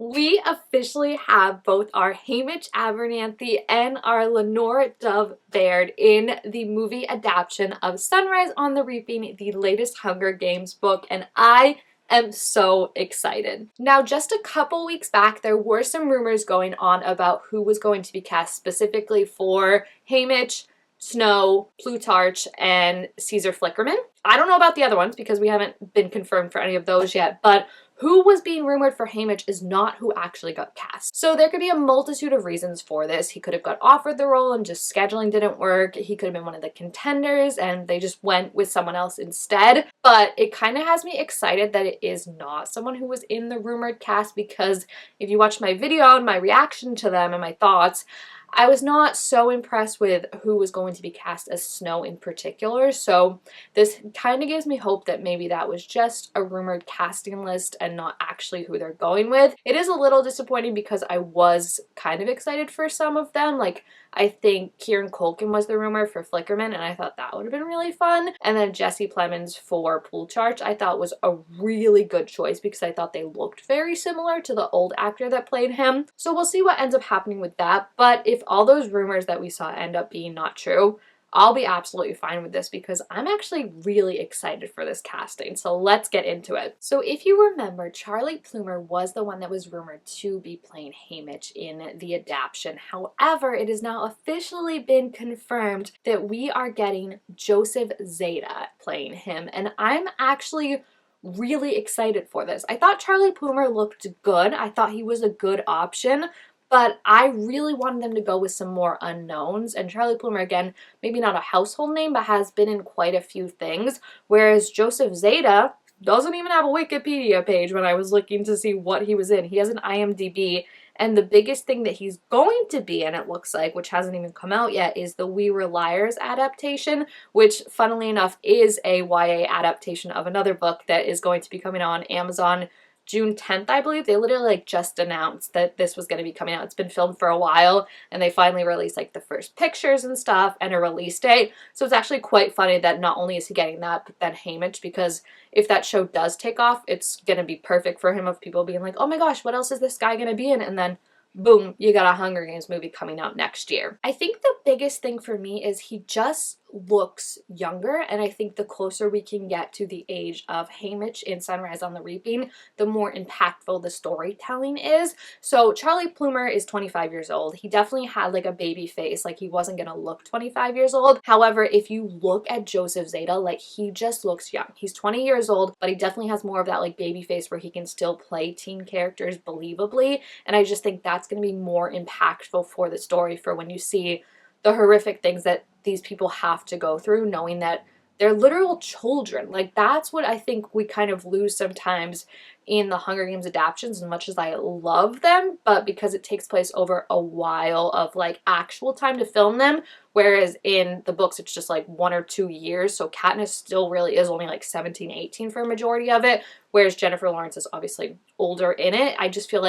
We officially have both our Haymitch Abernathy and our Lenore Dove Baird in the movie adaptation of Sunrise on the Reaping, the latest Hunger Games book, and I am so excited. Now, just a couple weeks back, there were some rumors going on about who was going to be cast specifically for Haymitch, Snow, Plutarch, and Caesar Flickerman. I don't know about the other ones because we haven't been confirmed for any of those yet, but who was being rumored for Haymitch is not who actually got cast. So there could be a multitude of reasons for this. He could have got offered the role and just scheduling didn't work. He could have been one of the contenders and they just went with someone else instead. But it kind of has me excited that it is not someone who was in the rumored cast, because if you watch my video and my reaction to them and my thoughts, I was not so impressed with who was going to be cast as Snow in particular, so this kind of gives me hope that maybe that was just a rumored casting list and not actually who they're going with. It is a little disappointing because I was kind of excited for some of them. Like, I think Kieran Culkin was the rumor for Flickerman, and I thought that would have been really fun. And then Jesse Plemons for Plutarch I thought was a really good choice because I thought they looked very similar to the old actor that played him. So we'll see what ends up happening with that. But if all those rumors that we saw end up being not true, I'll be absolutely fine with this because I'm actually really excited for this casting. So let's get into it. So if you remember, Charlie Plummer was the one that was rumored to be playing Haymitch in the adaptation. However, it has now officially been confirmed that we are getting Joseph Zeta playing him, and I'm actually really excited for this. I thought Charlie Plummer looked good. I thought he was a good option, but I really wanted them to go with some more unknowns. And Charlie Plummer, again, maybe not a household name, but has been in quite a few things. Whereas Joseph Zeta doesn't even have a Wikipedia page when I was looking to see what he was in. He has an IMDb. And the biggest thing that he's going to be in, it looks like, which hasn't even come out yet, is the We Were Liars adaptation, which, funnily enough, is a YA adaptation of another book that is going to be coming on Amazon June 10th, I believe. They literally just announced that this was going to be coming out. It's been filmed for a while, and they finally released the first pictures and stuff and a release date. So it's actually quite funny that not only is he getting that, but then Haymitch, because if that show does take off, it's going to be perfect for him of people being like, oh my gosh, what else is this guy going to be in? And then boom, you got a Hunger Games movie coming out next year. I think the biggest thing for me is he just looks younger, and I think the closer we can get to the age of Haymitch in Sunrise on the Reaping, the more impactful the storytelling is. So Charlie Plummer is 25 years old. He definitely had a baby face, he wasn't gonna look 25 years old. However, if you look at Joseph Zeta, he just looks young. He's 20 years old, but he definitely has more of that baby face where he can still play teen characters believably, and I just think that's gonna be more impactful for the story, for when you see the horrific things that these people have to go through, knowing that they're literal children. That's what I think we kind of lose sometimes in the Hunger Games adaptations, as much as I love them, but because it takes place over a while of actual time to film them, whereas in the books it's just 1 or 2 years, so Katniss still really is only 17, 18 for a majority of it, whereas Jennifer Lawrence is obviously older in it. I just feel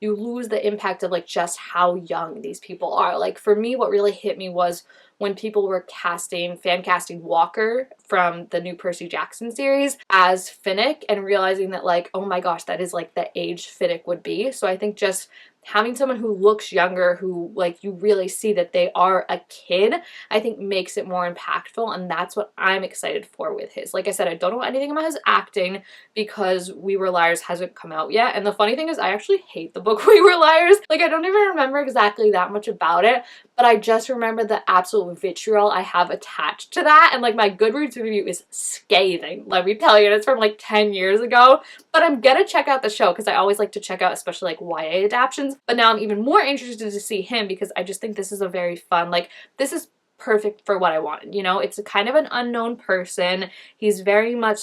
you lose the impact of just how young these people are. For me, what really hit me was when people were fan casting Walker from the new Percy Jackson series as Finnick, and realizing that oh my gosh, that is the age Finnick would be. So I think just having someone who looks younger, who you really see that they are a kid, I think makes it more impactful, and that's what I'm excited for with his. Like I said, I don't know anything about his acting because We Were Liars hasn't come out yet, and the funny thing is I actually hate the book We Were Liars. I don't even remember exactly that much about it, but I just remember the absolute vitriol I have attached to that, and my Goodreads review is scathing, let me tell you, and it's from 10 years ago, but I'm gonna check out the show because I always like to check out especially YA adaptions. But now I'm even more interested to see him because I just think this is a very fun, this is perfect for what I wanted, It's a kind of an unknown person. He's very much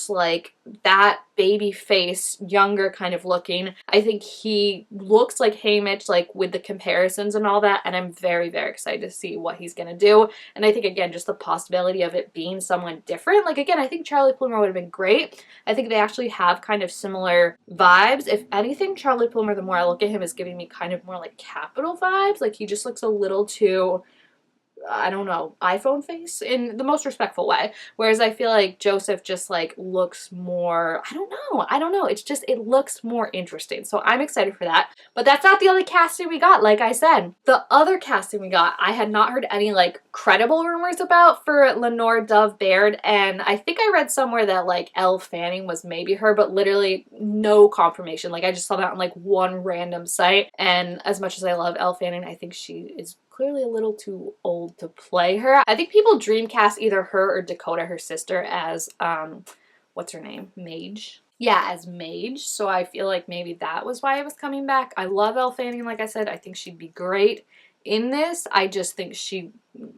that baby face, younger kind of looking. I think he looks like Haymitch, with the comparisons and all that, and I'm very, very excited to see what he's gonna do. And I think, again, just the possibility of it being someone different. Again, I think Charlie Plummer would have been great. I think they actually have kind of similar vibes. If anything, Charlie Plummer, the more I look at him, is giving me kind of more Capital vibes. He just looks a little too I don't know, iPhone face in the most respectful way. Whereas I feel like Joseph just like looks more, I don't know. It's just, it looks more interesting. So I'm excited for that. But that's not the only casting we got, like I said. The other casting we got, I had not heard any like credible rumors about for Lenore Dove Baird. And I think I read somewhere that like Elle Fanning was maybe her, but literally no confirmation. Like I just saw that on like one random site. And as much as I love Elle Fanning, I think she is clearly a little too old to play her. I think people dreamcast either her or Dakota, her sister, as what's her name? Mage. Yeah, as Mage. So I feel like maybe that was why it was coming back. I love Elle Fanning, like I said. I think she'd be great in this. I just think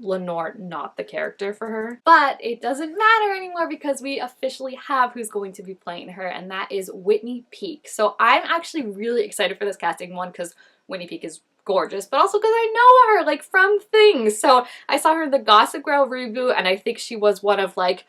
Lenore, not the character for her. But it doesn't matter anymore because we officially have who's going to be playing her, and that is Whitney Peak. So I'm actually really excited for this casting, one, because Whitney Peak is gorgeous, but also because I know her like from things. So I saw her in the Gossip Girl reboot, and I think she was one of like,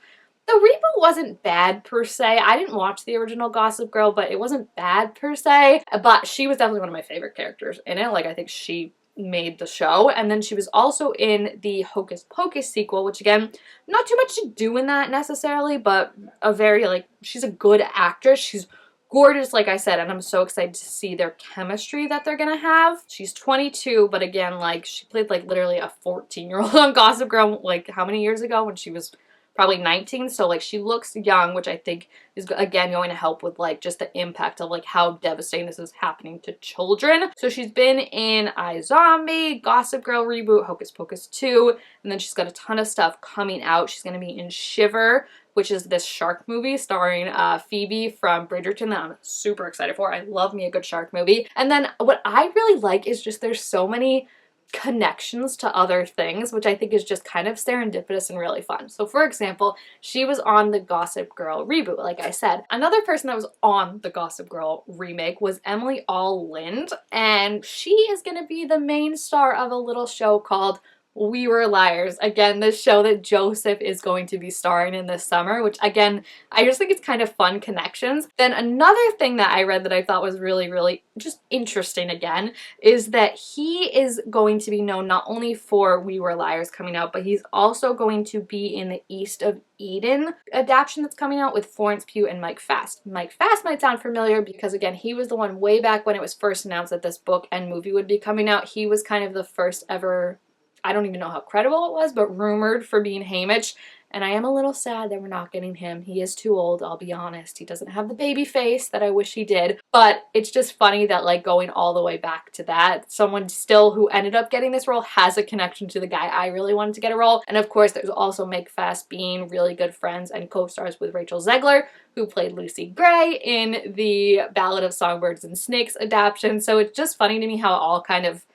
the reboot wasn't bad per se. I didn't watch the original Gossip Girl, but it wasn't bad per se. But she was definitely one of my favorite characters in it. Like I think she made the show. And then she was also in the Hocus Pocus sequel, which again, not too much to do in that necessarily, but a very like, she's a good actress. She's gorgeous, like I said, and I'm so excited to see their chemistry that they're gonna have. She's 22, but again, like, she played like literally a 14-year-old on Gossip Girl, like how many years ago, when she was probably 19, so like she looks young, which I think is again going to help with like just the impact of like how devastating this is happening to children. So she's been in iZombie, Gossip Girl reboot, Hocus Pocus 2, and then she's got a ton of stuff coming out. She's going to be in Shiver, which is this shark movie starring Phoebe from Bridgerton that I'm super excited for. I love me a good shark movie. And then what I really like is just there's so many connections to other things, which I think is just kind of serendipitous and really fun. So for example, she was on the Gossip Girl reboot, like I said. Another person that was on the Gossip Girl remake was Emily All Lind, and she is going to be the main star of a little show called We Were Liars. Again, the show that Joseph is going to be starring in this summer, which again, I just think it's kind of fun connections. Then another thing that I read that I thought was really, really just interesting again, is that he is going to be known not only for We Were Liars coming out, but he's also going to be in the East of Eden adaptation that's coming out with Florence Pugh and Mike Fast. Mike Fast might sound familiar because again, he was the one way back when it was first announced that this book and movie would be coming out. He was kind of the first ever, I don't even know how credible it was, but rumored for being Haymitch. And I am a little sad that we're not getting him. He is too old, I'll be honest. He doesn't have the baby face that I wish he did. But it's just funny that like going all the way back to that, someone still who ended up getting this role has a connection to the guy I really wanted to get a role. And of course, there's also Mike Fast being really good friends and co-stars with Rachel Zegler, who played Lucy Gray in the Ballad of Songbirds and Snakes adaptation. So it's just funny to me how it all kind of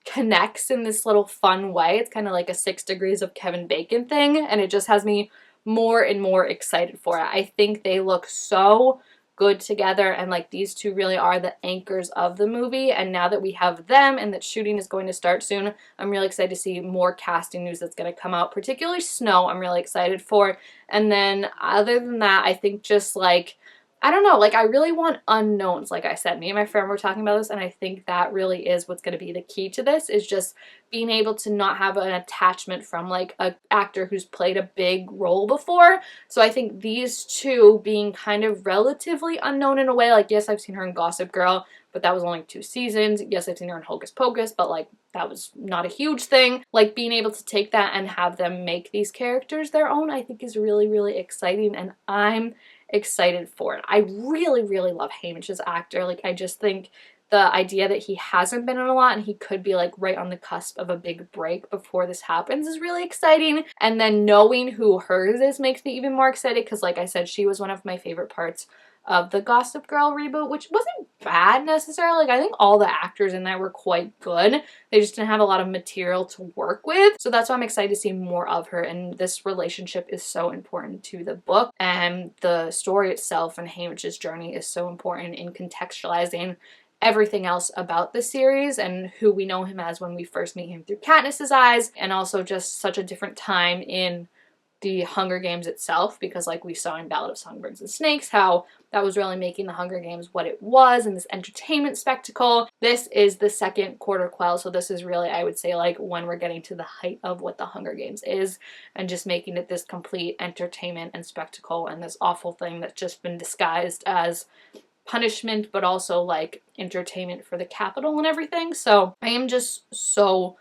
connects in this little fun way. It's kind of like a 6 Degrees of Kevin Bacon thing, and it just has me more and more excited for it. I think they look so good together, and like these two really are the anchors of the movie, and now that we have them and that shooting is going to start soon, I'm really excited to see more casting news that's going to come out, particularly Snow. I'm really excited for. And then other than that, I think just like, I don't know, like I really want unknowns, like I said. Me and my friend were talking about this, and I think that really is what's going to be the key to this, is just being able to not have an attachment from like an actor who's played a big role before. So I think these two being kind of relatively unknown in a way, like yes, I've seen her in Gossip Girl, but that was only 2 seasons. Yes, I've seen her in Hocus Pocus, but like that was not a huge thing. Like being able to take that and have them make these characters their own, I think is really, really exciting, and I'm excited for it. I really, really love Haymitch as actor. Like I just think the idea that he hasn't been in a lot and he could be like right on the cusp of a big break before this happens is really exciting. And then knowing who hers is makes me even more excited because like I said, she was one of my favorite parts of the Gossip Girl reboot, which wasn't bad necessarily. Like I think all the actors in there were quite good. They just didn't have a lot of material to work with. So that's why I'm excited to see more of her, and this relationship is so important to the book, and the story itself and Haymitch's journey is so important in contextualizing everything else about the series and who we know him as when we first meet him through Katniss's eyes, and also just such a different time in the Hunger Games itself, because like we saw in Ballad of Songbirds and Snakes, how that was really making the Hunger Games what it was and this entertainment spectacle. This is the second quarter quell, so this is really, I would say, like when we're getting to the height of what the Hunger Games is, and just making it this complete entertainment and spectacle, and this awful thing that's just been disguised as punishment but also like entertainment for the Capitol and everything. So I am just so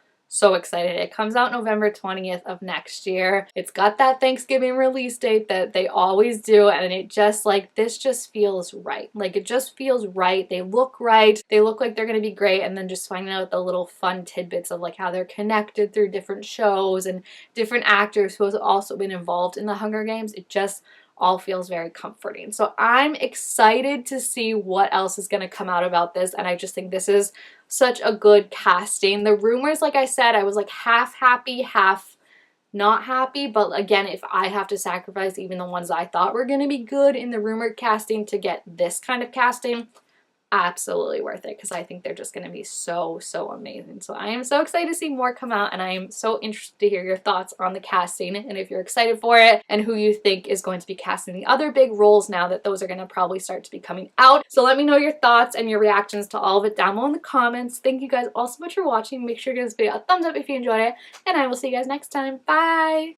excited. It comes out November 20th of next year. It's got that Thanksgiving release date that they always do, and it just like, this just feels right. Like it just feels right. They look right. They look like they're gonna be great, and then just finding out the little fun tidbits of like how they're connected through different shows and different actors who have also been involved in the Hunger Games. It just all feels very comforting. So I'm excited to see what else is going to come out about this, and I just think this is such a good casting. The rumors, like I said, I was like half happy, half not happy, but again, if I have to sacrifice even the ones I thought were going to be good in the rumored casting to get this kind of casting, absolutely worth it, because I think they're just going to be so amazing. So I am so excited to see more come out, and I am so interested to hear your thoughts on the casting and if you're excited for it and who you think is going to be casting the other big roles now that those are going to probably start to be coming out. So let me know your thoughts and your reactions to all of it down below in the comments. Thank you guys all so much for watching. Make sure to give this video a thumbs up if you enjoyed it, and I will see you guys next time. Bye!